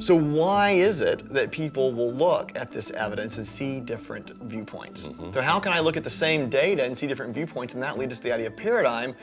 So why is it that people will look at this evidence and see different viewpoints? So how can I look at the same data and see different viewpoints, and that leads us to the idea of paradigm?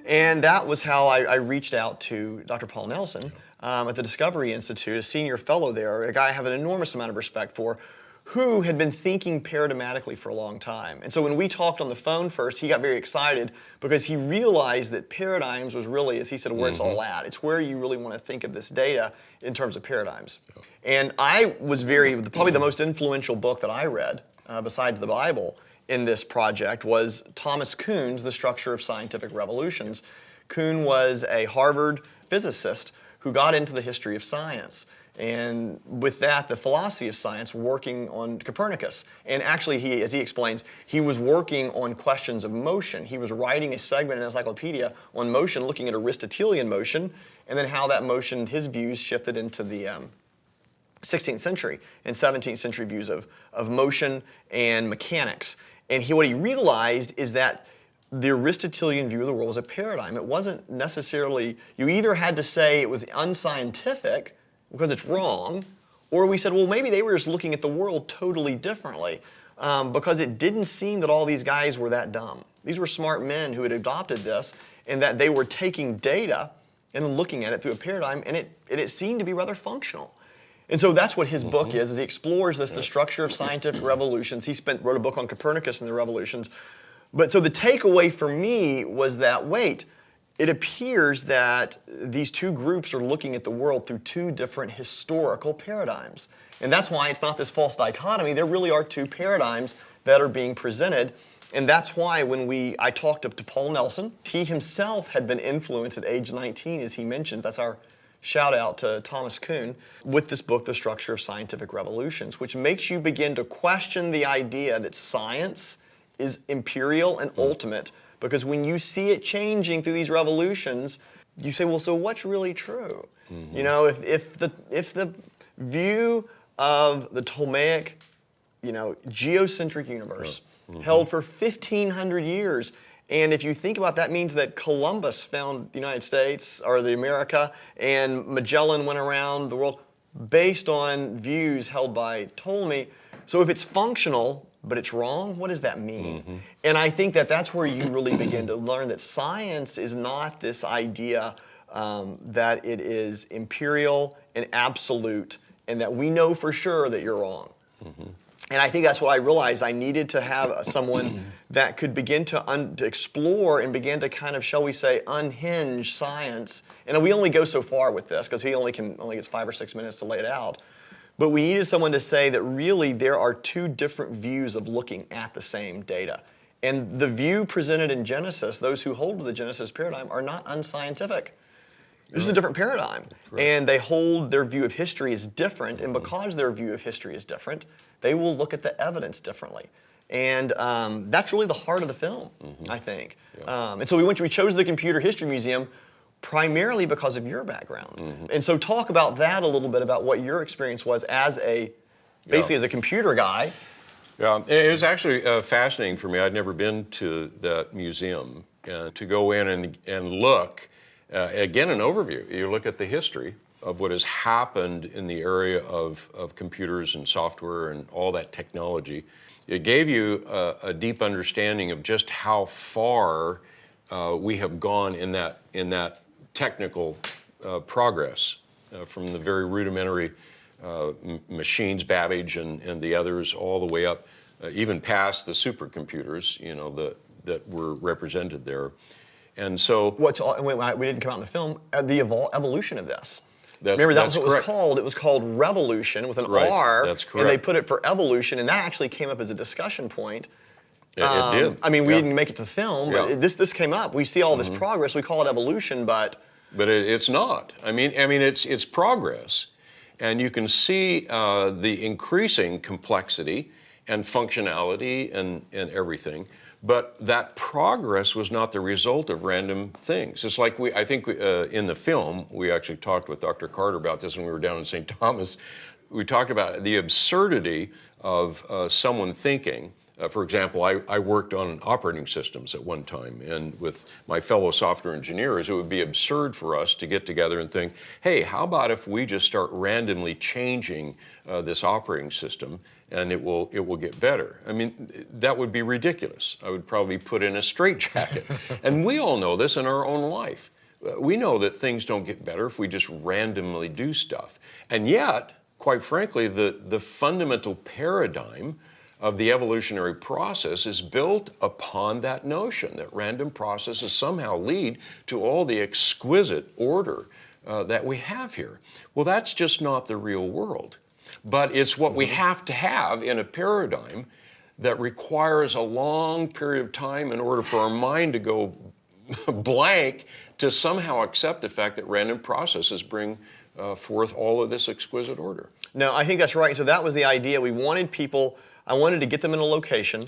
And that was how I reached out to Dr. Paul Nelson at the Discovery Institute, a senior fellow there, a guy I have an enormous amount of respect for, who had been thinking paradigmatically for a long time. And so when we talked on the phone first, he got very excited because he realized that paradigms was really, as he said, where it's all at. It's where you really want to think of this data in terms of paradigms. And I was probably the most influential book that I read, besides the Bible, in this project was Thomas Kuhn's The Structure of Scientific Revolutions. Kuhn was a Harvard physicist who got into the history of science. And with that, the philosophy of science, working on Copernicus. And actually, as he explains, he was working on questions of motion. He was writing a segment in Encyclopedia on motion, looking at Aristotelian motion, and then how that motion, his views, shifted into the 16th century and 17th century views of motion and mechanics. And what he realized is that the Aristotelian view of the world was a paradigm. It wasn't necessarily, you either had to say it was unscientific, because it's wrong, or we said, well, maybe they were just looking at the world totally differently because it didn't seem that all these guys were that dumb. These were smart men who had adopted this, and that they were taking data and looking at it through a paradigm, and it seemed to be rather functional. And so that's what his book is he explores this, the structure of scientific revolutions. He wrote a book on Copernicus and the revolutions. But so the takeaway for me was that, wait, it appears that these two groups are looking at the world through two different historical paradigms. And that's why it's not this false dichotomy. There really are two paradigms that are being presented. And that's why when I talked to Paul Nelson, he himself had been influenced at age 19, as he mentions. That's our shout out to Thomas Kuhn, with this book, The Structure of Scientific Revolutions, which makes you begin to question the idea that science is imperial and ultimate. Because when you see it changing through these revolutions, you say, well, so what's really true? You know, if the view of the Ptolemaic, geocentric universe held for 1,500 years, and if you think about that, means that Columbus found the United States or the America, and Magellan went around the world based on views held by Ptolemy. So if it's functional, but it's wrong, what does that mean? And I think that that's where you really begin to learn that science is not this idea that it is imperial and absolute, and that we know for sure that you're wrong. And I think that's what I realized. I needed to have someone that could begin to explore and begin to kind of, shall we say, unhinge science. And we only go so far with this because he only gets 5 or 6 minutes to lay it out. But we needed someone to say that really there are two different views of looking at the same data. And the view presented in Genesis, those who hold to the Genesis paradigm, are not unscientific. This is a different paradigm. And they hold their view of history as different, and because their view of history is different, they will look at the evidence differently. And that's really the heart of the film, I think. And so we chose the Computer History Museum primarily because of your background. And so talk about that a little bit, about what your experience was as basically as a computer guy. Yeah, it was actually fascinating for me. I'd never been to that museum. To go in and look, again, an overview. You look at the history of what has happened in the area of computers and software and all that technology. It gave you a deep understanding of just how far we have gone in that technical progress from the very rudimentary machines, Babbage and the others, all the way up, even past the supercomputers, that were represented there. And so, we didn't come out in the film. The evolution of this. Remember, that was what it was called. It was called Revolution with an R. That's correct. And they put it for evolution, and that actually came up as a discussion point. It did. I mean, we didn't make it to the film, but this came up. We see all this progress. We call it evolution, but it's not. I mean, it's progress, and you can see the increasing complexity and functionality and everything. But that progress was not the result of random things. It's like I think in the film, we actually talked with Dr. Carter about this when we were down in St. Thomas. We talked about the absurdity of someone thinking For example, I worked on operating systems at one time, and with my fellow software engineers, it would be absurd for us to get together and think, hey, how about if we just start randomly changing this operating system and it will get better? I mean, that would be ridiculous. I would probably put in a straitjacket. And we all know this in our own life. We know that things don't get better if we just randomly do stuff. And yet, quite frankly, the fundamental paradigm of the evolutionary process is built upon that notion that random processes somehow lead to all the exquisite order that we have here. Well, that's just not the real world. But it's what we have to have in a paradigm that requires a long period of time in order for our mind to go blank to somehow accept the fact that random processes bring forth all of this exquisite order. No, I think that's right. So that was the idea. We wanted people, I wanted to get them in a location,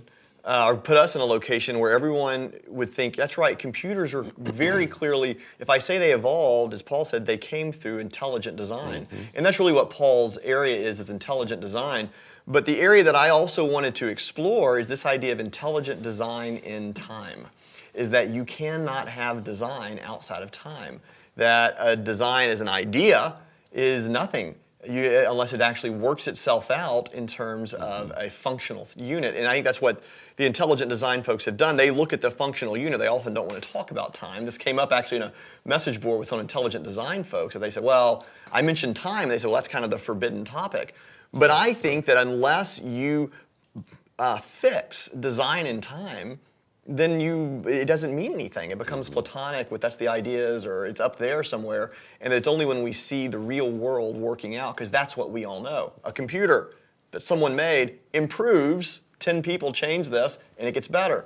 or put us in a location where everyone would think, that's right, computers are very clearly, if I say they evolved, as Paul said, they came through intelligent design. And that's really what Paul's area is intelligent design. But the area that I also wanted to explore is this idea of intelligent design in time, is that you cannot have design outside of time. That a design as an idea is nothing unless it actually works itself out in terms of a functional unit. And I think that's what the intelligent design folks have done. They look at the functional unit. They often don't want to talk about time. This came up actually in a message board with some intelligent design folks. And they said, well, I mentioned time. And they said, well, that's kind of the forbidden topic. But I think that unless you fix design in time, then it doesn't mean anything. It becomes platonic with that's the ideas, or it's up there somewhere. And it's only when we see the real world working out, because that's what we all know. A computer that someone made improves, 10 people change this, and it gets better.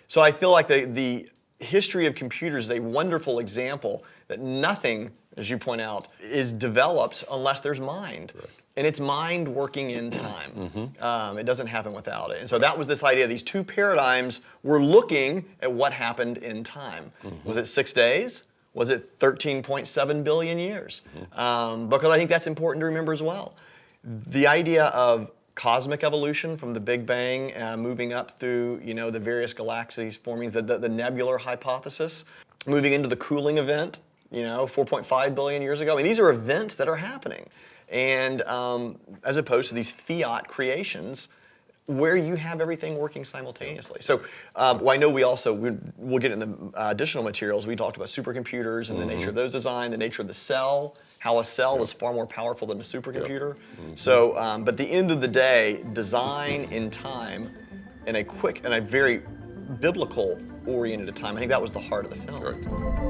So I feel like the history of computers is a wonderful example that nothing, as you point out, is developed unless there's mind. Right. And it's mind working in time. It doesn't happen without it. And so that was this idea. These two paradigms were looking at what happened in time. Was it 6 days? Was it 13.7 billion years? Because I think that's important to remember as well. The idea of cosmic evolution from the Big Bang moving up through the various galaxies forming the nebular hypothesis, moving into the cooling event 4.5 billion years ago. I mean, these are events that are happening. And as opposed to these fiat creations where you have everything working simultaneously. So I know we'll get into additional materials. We talked about supercomputers and the nature of those design, the nature of the cell, how a cell is far more powerful than a supercomputer. So, but at the end of the day, design in time in a quick and a very biblical oriented time, I think that was the heart of the film. Right.